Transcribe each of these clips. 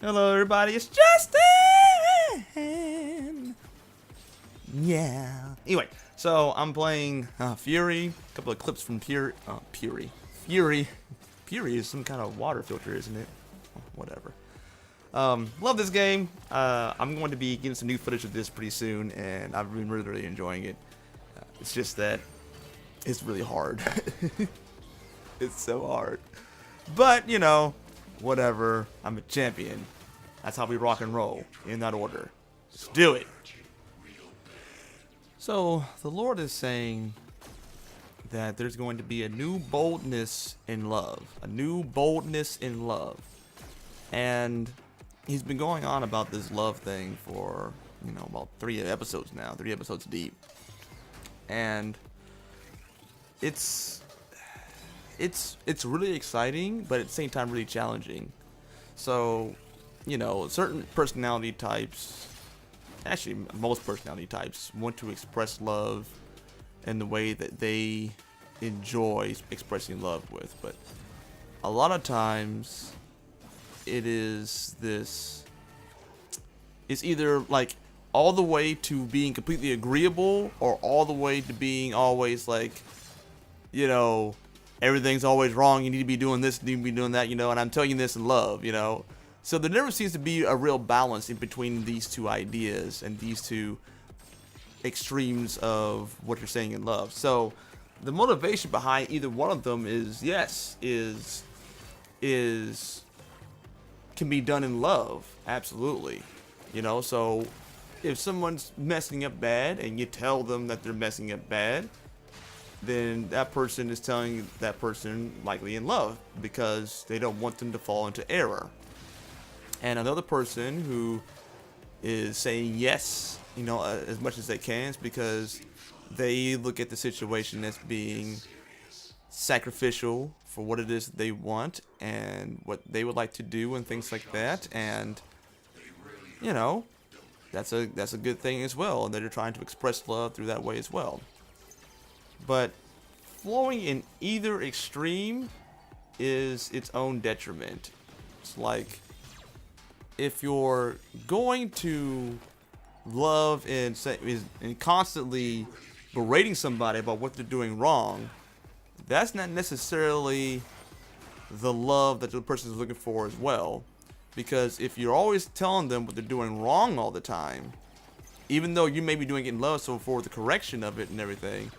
Hello, everybody. It's Justin. Yeah. Anyway, so I'm playing Furi. A couple of clips from Furi. Furi. Furi is some kind of water filter, isn't it? Oh, whatever. Love this game. I'm going to be getting some new footage of this pretty soon, and I've been really enjoying it. It's just that it's really hard. It's so hard. But, you know, whatever. I'm a champion. That's how we rock and roll, in that order. Let's do it. So, the Lord is saying that there's going to be a new boldness in love. A new boldness in love. And he's been going on about this love thing for, you know, about 3 episodes now. 3 episodes deep. And it's really exciting, but at the same time really challenging. So, you know, certain personality types, actually most personality types, want to express love in the way that they enjoy expressing love with. But a lot of times it is this, it's either like all the way to being completely agreeable or all the way to being always like, you know, everything's always wrong, you need to be doing this, you need to be doing that, you know, and I'm telling you this in love, you know. So there never seems to be a real balance in between these two ideas and these two extremes of what you're saying in love. So the motivation behind either one of them is, yes, can be done in love, absolutely. You know, so if someone's messing up bad and you tell them that they're messing up bad, then that person is telling that person likely in love because they don't want them to fall into error. And another person who is saying yes, you know, as much as they can, is because they look at the situation as being sacrificial for what it is that they want and what they would like to do and things like that. And, you know, that's a good thing as well. And they're trying to express love through that way as well. But flowing in either extreme is its own detriment. It's like, if you're going to love and constantly berating somebody about what they're doing wrong, that's not necessarily the love that the person is looking for as well. Because if you're always telling them what they're doing wrong all the time, even though you may be doing it in love, so for the correction of it and everything,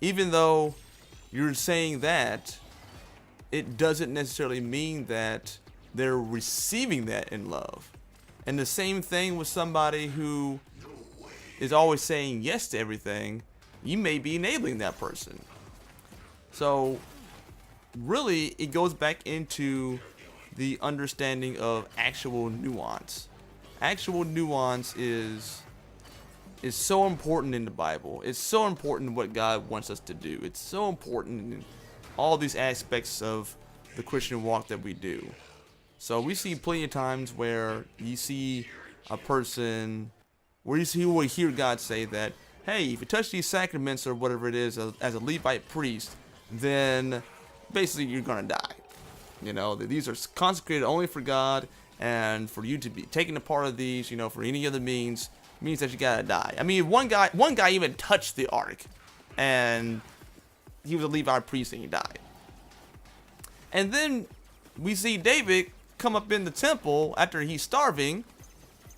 even though you're saying that, it doesn't necessarily mean that they're receiving that in love. And the same thing with somebody who is always saying yes to everything, you may be enabling that person. So really, it goes back into the understanding of actual nuance. Actual nuance is so important in the Bible. It's so important in what God wants us to do. It's so important in all these aspects of the Christian walk that we do. So we see plenty of times where you see a person, where you will hear God say that, hey, if you touch these sacraments or whatever it is as a Levite priest, then basically you're going to die. You know, these are consecrated only for God, and for you to be taking a part of these, you know, for any other means that you gotta die. I mean, one guy even touched the ark, and he was a Levite priest and he died. And then we see David come up in the temple after he's starving,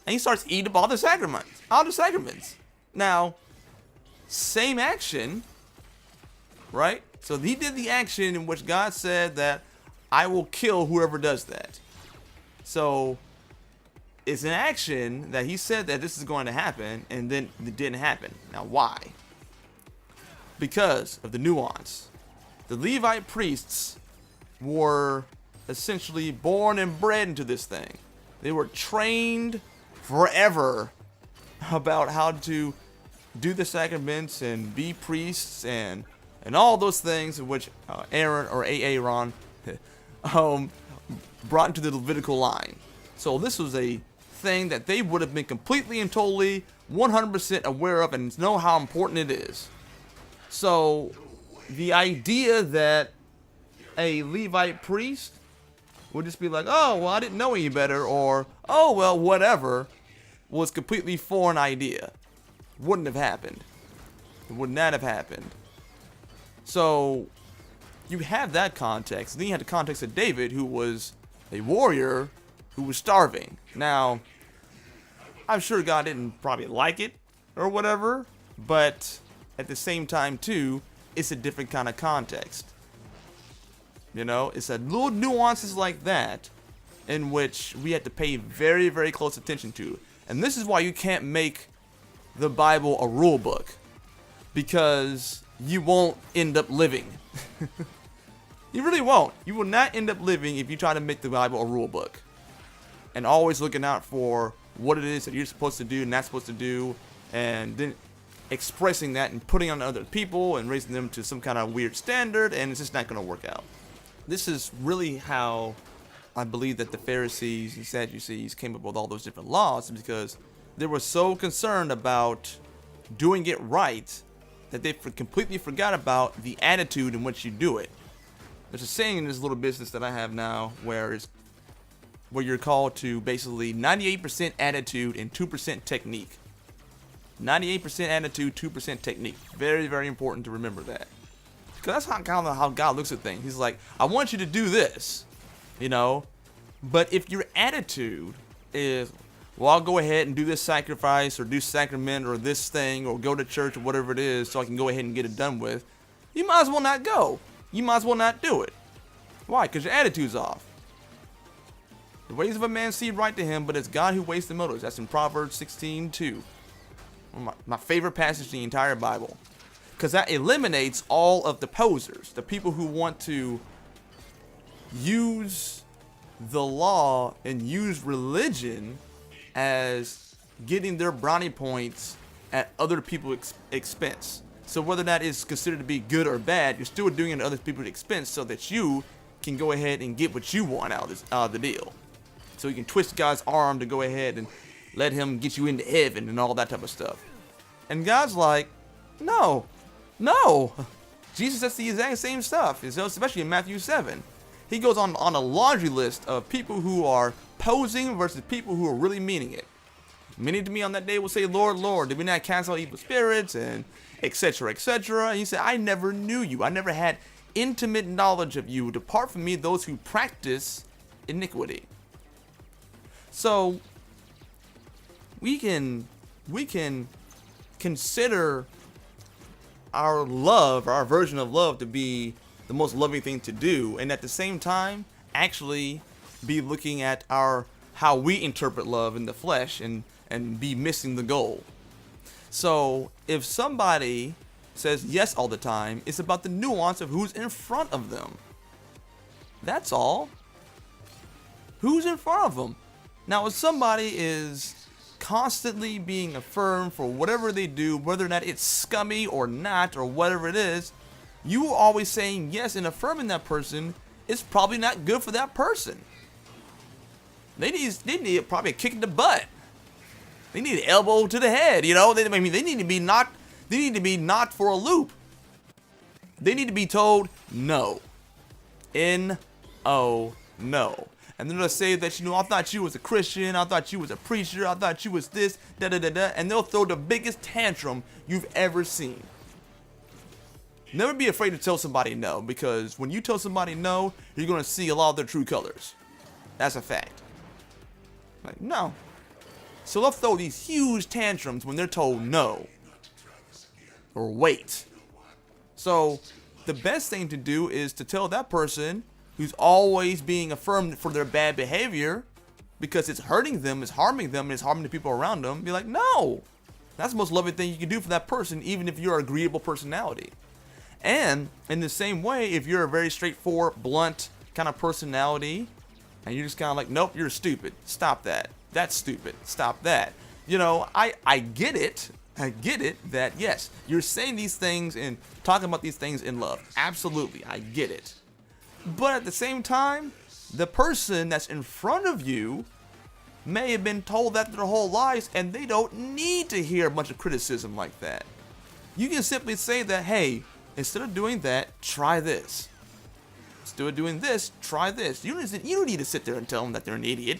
and he starts eating up all the sacraments. Now, same action, right? So he did the action in which God said that I will kill whoever does that. So it's an action that he said that this is going to happen, and then it didn't happen. Now, why? Because of the nuance. The Levite priests were essentially born and bred into this thing. They were trained forever about how to do the sacraments and be priests and all those things in which Aaron or Aaron brought into the Levitical line. So this was a thing that they would have been completely and totally 100% aware of and know how important it is. So the idea that a Levite priest would just be like, oh, well, I didn't know any better, or, oh, well, whatever, was completely foreign idea. Wouldn't have happened. It would not have happened. So, you have that context. Then you have the context of David, who was a warrior who was starving. Now, I'm sure God didn't probably like it or whatever, but at the same time, too, it's a different kind of context. You know, it's a little nuances like that in which we have to pay very, very close attention to. And this is why you can't make the Bible a rule book, because you won't end up living. You really won't. You will not end up living if you try to make the Bible a rule book. And always looking out for what it is that you're supposed to do and not supposed to do, and then expressing that and putting on other people and raising them to some kind of weird standard, and it's just not going to work out. This is really how I believe that the Pharisees and Sadducees came up with all those different laws, because they were so concerned about doing it right that they completely forgot about the attitude in which you do it. There's a saying in this little business that I have now where you're called to basically 98% attitude and 2% technique. 98% attitude, 2% technique. Very, very important to remember that. Because that's how God looks at things. He's like, I want you to do this, you know. But if your attitude is, well, I'll go ahead and do this sacrifice or do sacrament or this thing or go to church or whatever it is so I can go ahead and get it done with, you might as well not go. You might as well not do it. Why? Because your attitude's off. The ways of a man seem right to him, but it's God who weighs the motives. That's in Proverbs 16:2. My favorite passage in the entire Bible. Because that eliminates all of the posers, the people who want to use the law and use religion as getting their brownie points at other people's expense. So whether that is considered to be good or bad, you're still doing it at other people's expense so that you can go ahead and get what you want out of the deal. So you can twist God's arm to go ahead and let him get you into heaven and all that type of stuff. And God's like, no. Jesus says the exact same stuff, especially in Matthew 7. He goes on a laundry list of people who are posing versus people who are really meaning it. Many to me on that day will say, Lord, Lord, did we not cast out evil spirits, and etc., etc. And he said, I never knew you. I never had intimate knowledge of you. Depart from me, those who practice iniquity. So we can consider our love, our version of love, to be the most loving thing to do, and at the same time actually be looking at how we interpret love in the flesh and be missing the goal. So if somebody says yes all the time, it's about the nuance of who's in front of them. That's all. Who's in front of them? Now, if somebody is constantly being affirmed for whatever they do, whether or not it's scummy or not, or whatever it is, you always saying yes and affirming that person is probably not good for that person. They need probably a kick in the butt. They need an elbow to the head, you know. They need to be knocked. They need to be knocked for a loop. They need to be told no. N-O, no. And they're going to say that, I thought you was a Christian. I thought you was a preacher. I thought you was this, da-da-da-da. And they'll throw the biggest tantrum you've ever seen. Never be afraid to tell somebody no, because when you tell somebody no, you're going to see a lot of their true colors. That's a fact. Like, no. So they'll throw these huge tantrums when they're told no. Or wait. So the best thing to do is to tell that person who's always being affirmed for their bad behavior, because it's hurting them, it's harming them, and it's harming the people around them, be like, no. That's the most loving thing you can do for that person, even if you're an agreeable personality. And in the same way, if you're a very straightforward, blunt kind of personality, and you're just kind of like, nope, you're stupid. Stop that. That's stupid. Stop that. I get it. I get it that, yes, you're saying these things and talking about these things in love. Absolutely. I get it. But at the same time, the person that's in front of you may have been told that their whole lives, and they don't need to hear a bunch of criticism like that. You can simply say that, hey, instead of doing that, try this. instead of doing this, try this. You don't need to sit there and tell them that they're an idiot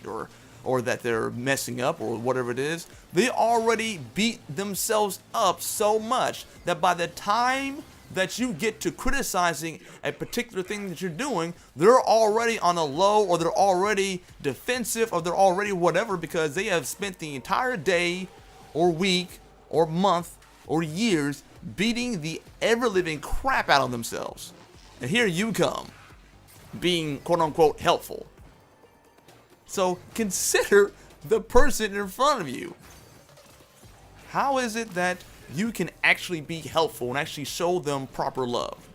or that they're messing up or whatever it is. They already beat themselves up so much that by the time that you get to criticizing a particular thing that you're doing, they're already on a low, or they're already defensive, or they're already whatever, because they have spent the entire day or week or month or years beating the ever-living crap out of themselves. And here you come, being quote-unquote helpful. So consider the person in front of you. How is it that you can actually be helpful and actually show them proper love?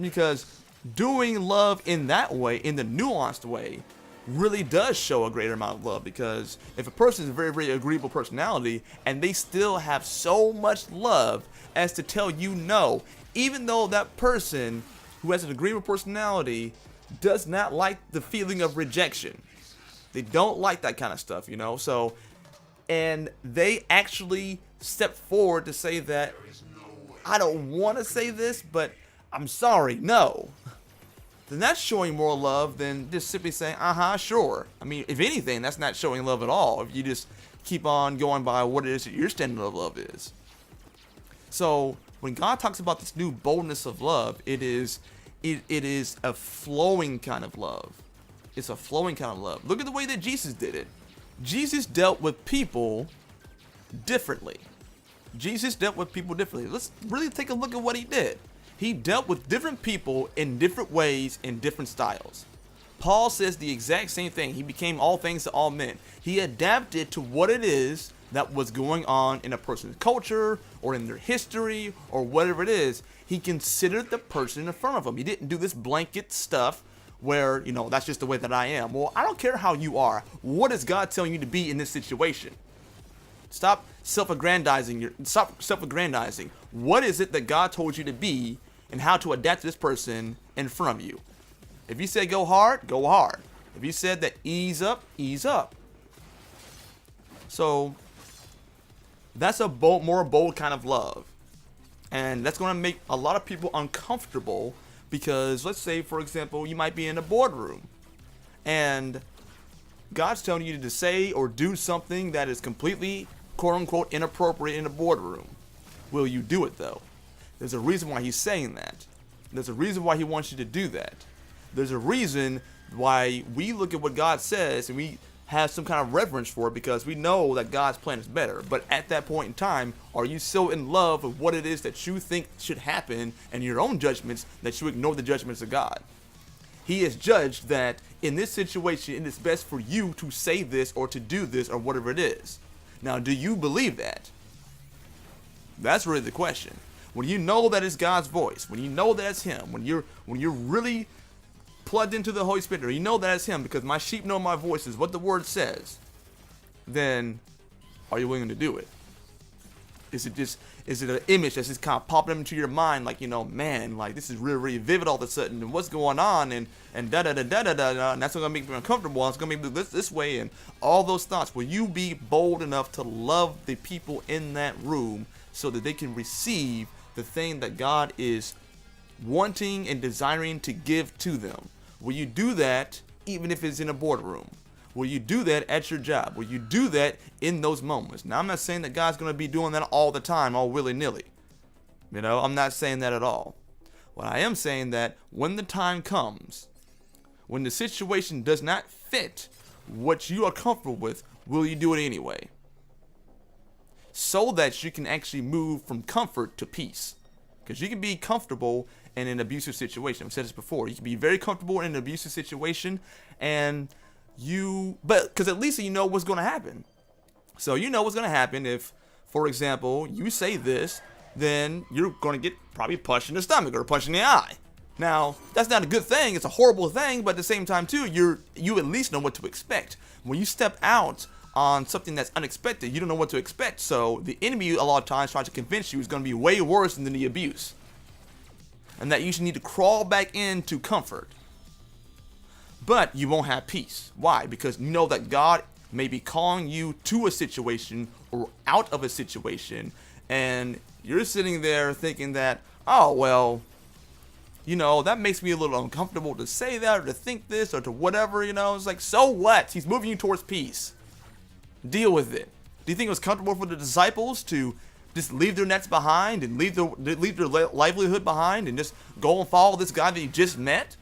Because doing love in that way, in the nuanced way, really does show a greater amount of love. Because if a person is a very, very agreeable personality and they still have so much love as to tell you no, even though that person who has an agreeable personality does not like the feeling of rejection. They don't like that kind of stuff, so, and they actually step forward to say that, I don't want to say this, but I'm sorry, no. Then that's showing more love than just simply saying, sure. I mean, if anything, that's not showing love at all, if you just keep on going by what it is that your standard of love is. So when God talks about this new boldness of love, it is a flowing kind of love. It's a flowing kind of love. Look at the way that Jesus did it. Jesus dealt with people differently. Let's really take a look at what he did. He dealt with different people in different ways, in different styles. Paul says the exact same thing. He became all things to all men. He adapted to what it is that was going on in a person's culture or in their history or whatever it is. He considered the person in front of him. He didn't do this blanket stuff where, that's just the way that I am. Well, I don't care how you are. What is God telling you to be in this situation? Stop self-aggrandizing. What is it that God told you to be and how to adapt to this person in front of you? If you said go hard, go hard. If you said that ease up, ease up. So that's a more bold kind of love. And that's going to make a lot of people uncomfortable because, let's say, for example, you might be in a boardroom and God's telling you to say or do something that is completely, quote-unquote, inappropriate in a boardroom. Will you do it, though? There's a reason why he's saying that. There's a reason why he wants you to do that. There's a reason why we look at what God says and we have some kind of reverence for it, because we know that God's plan is better. But at that point in time, are you so in love with what it is that you think should happen and your own judgments that you ignore the judgments of God? He has judged that in this situation, it is best for you to say this or to do this or whatever it is. Now, do you believe that? That's really the question. When you know that it's God's voice, when you know that it's him, when you're really plugged into the Holy Spirit, or you know that it's him, because my sheep know my voice is what the word says, then are you willing to do it? Is it an image that's just kind of popping into your mind, like, man, like this is really, really vivid all of a sudden, and what's going on, and da da da da da da, and that's going to make me uncomfortable, and it's going to make me this way, and all those thoughts. Will you be bold enough to love the people in that room so that they can receive the thing that God is wanting and desiring to give to them? Will you do that even if it's in a boardroom? Will you do that at your job? Will you do that in those moments? Now, I'm not saying that God's going to be doing that all the time, all willy-nilly. I'm not saying that at all. What I am saying that when the time comes, when the situation does not fit what you are comfortable with, will you do it anyway? So that you can actually move from comfort to peace. Because you can be comfortable in an abusive situation. I've said this before. You can be very comfortable in an abusive situation, because at least you know what's going to happen. So you know what's going to happen if, for example, you say this, then you're going to get probably punched in the stomach or punched in the eye. Now, that's not a good thing. It's a horrible thing, but at the same time, too, you at least know what to expect. When you step out on something that's unexpected, you don't know what to expect. So the enemy, a lot of times, tries to convince you is going to be way worse than the abuse. And that you should need to crawl back into comfort. But you won't have peace. Why? Because you know that God may be calling you to a situation or out of a situation, and you're sitting there thinking that, oh, well, that makes me a little uncomfortable to say that or to think this or to whatever, It's like, so what? He's moving you towards peace. Deal with it. Do you think it was comfortable for the disciples to just leave their nets behind and leave their livelihood behind and just go and follow this guy that you just met?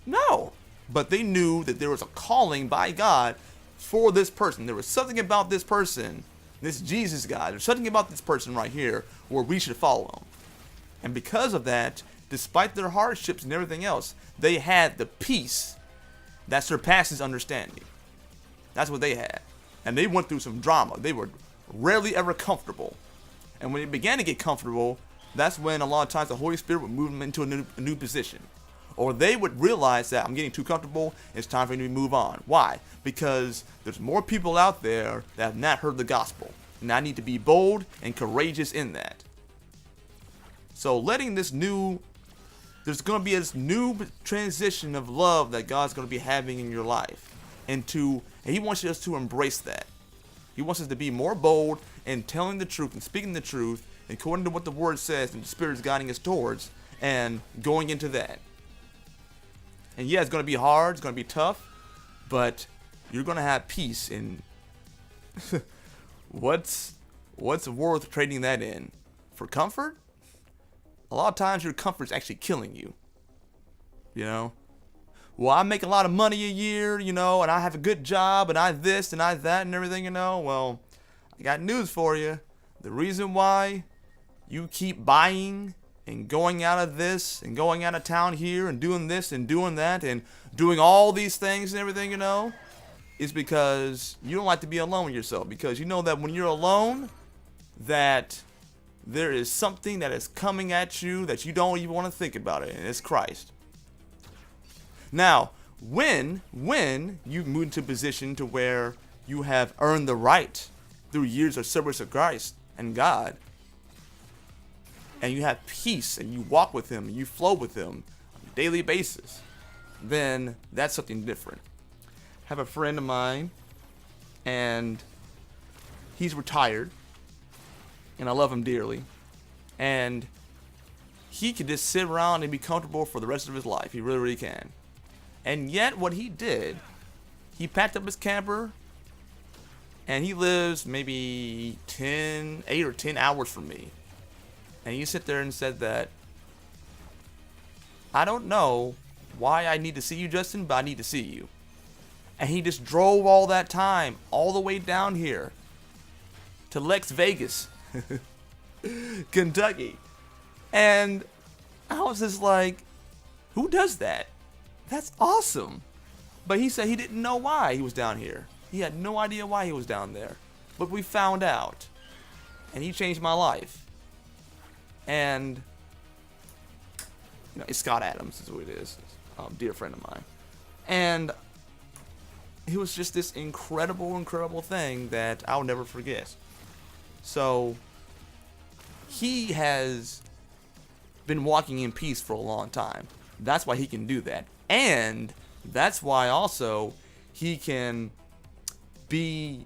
No. But they knew that there was a calling by God for this person. There was something about this person, this Jesus guy. There's something about this person right here where we should follow him. And because of that, despite their hardships and everything else, they had the peace that surpasses understanding. That's what they had. And they went through some drama. They were rarely ever comfortable. And when they began to get comfortable, that's when a lot of times the Holy Spirit would move them into a new position. Or they would realize that I'm getting too comfortable, it's time for me to move on. Why? Because there's more people out there that have not heard the gospel. And I need to be bold and courageous in that. So there's going to be this new transition of love that God's going to be having in your life. And he wants us to embrace that. He wants us to be more bold in telling the truth and speaking the truth according to what the word says and the Spirit is guiding us towards and going into that. And yeah, it's going to be hard, it's going to be tough, but you're going to have peace. And what's worth trading that in? For comfort? A lot of times your comfort's actually killing you. Well, I make a lot of money a year, and I have a good job, and I this and I that and everything, Well, I got news for you. The reason why you keep buying and going out of this and going out of town here and doing this and doing that and doing all these things and everything, is because you don't like to be alone with yourself. Because you know that when you're alone, that there is something that is coming at you that you don't even want to think about it, and it's Christ. Now, when you move into a position to where you have earned the right through years of service of Christ and God, and you have peace and you walk with him and you flow with him on a daily basis, then that's something different. I have a friend of mine, and he's retired, and I love him dearly, and he could just sit around and be comfortable for the rest of his life. He really, really can. And yet what he did, he packed up his camper, and he lives maybe 8 or 10 hours from me. And he sat there and said that, I don't know why I need to see you, Justin, but I need to see you. And he just drove all that time, all the way down here to Lex Vegas, Kentucky. And I was just like, who does that? That's awesome. But he said he didn't know why he was down here. He had no idea why he was down there. But we found out. And he changed my life. And, it's Scott Adams is who it is. Dear friend of mine. And it was just this incredible thing that I'll never forget. So, he has been walking in peace for a long time. That's why he can do that. And that's why also he can be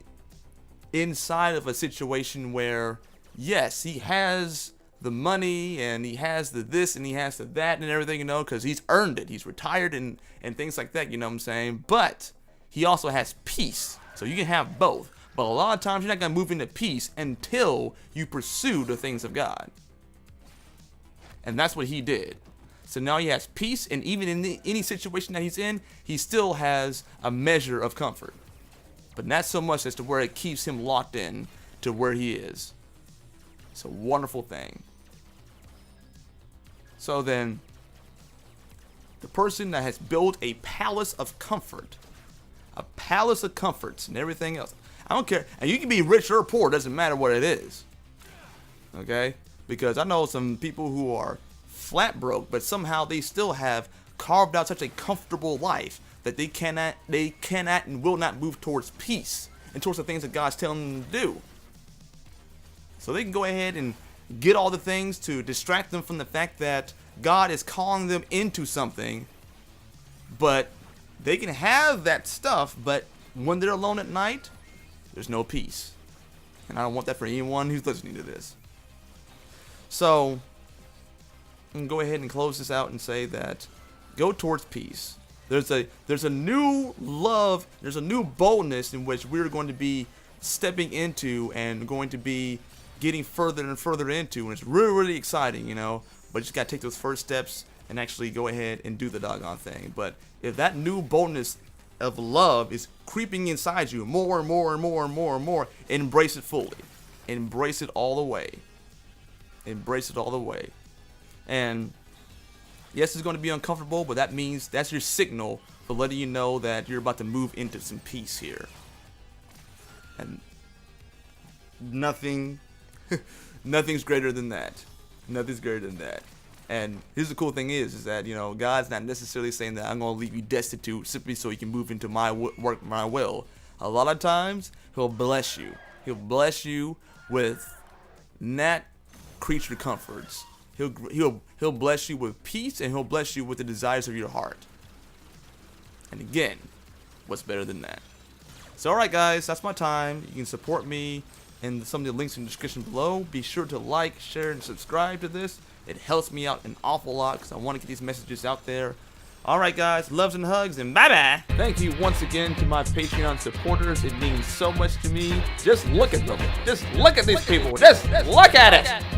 inside of a situation where, yes, he has the money and he has the this and he has the that and everything, because he's earned it. He's retired and things like that, what I'm saying? But he also has peace. So you can have both. But a lot of times you're not going to move into peace until you pursue the things of God. And that's what he did. So now he has peace, and even in any situation that he's in, he still has a measure of comfort. But not so much as to where it keeps him locked in to where he is. It's a wonderful thing. So then, the person that has built a palace of comforts and everything else. I don't care. And you can be rich or poor, doesn't matter what it is. Okay? Because I know some people who are flat broke, but somehow they still have carved out such a comfortable life that they cannot and will not move towards peace and towards the things that God's telling them to do. So they can go ahead and get all the things to distract them from the fact that God is calling them into something, but they can have that stuff, but when they're alone at night, there's no peace. And I don't want that for anyone who's listening to this. So, and go ahead and close this out and say that go towards peace. There's a new love, there's a new boldness in which we're going to be stepping into and going to be getting further and further into, and it's really, really exciting, you know. But you just gotta take those first steps and actually go ahead and do the doggone thing. But if that new boldness of love is creeping inside you more and more and more and more and more, embrace it fully. Embrace it all the way. Embrace it all the way. And yes, it's going to be uncomfortable, but that means that's your signal for letting you know that you're about to move into some peace here. And nothing's greater than that. Nothing's greater than that. And here's the cool thing is that, you know, God's not necessarily saying that I'm going to leave you destitute simply so you can move into my work, my will. A lot of times, he'll bless you. He'll bless you with not creature comforts. He'll bless you with peace, and he'll bless you with the desires of your heart. And again, what's better than that? So alright guys, that's my time. You can support me in some of the links in the description below. Be sure to like, share, and subscribe to this. It helps me out an awful lot because I want to get these messages out there. Alright guys, loves and hugs, and bye bye. Thank you once again to my Patreon supporters. It means so much to me. Just look at them. Just look at these people. Just look at it.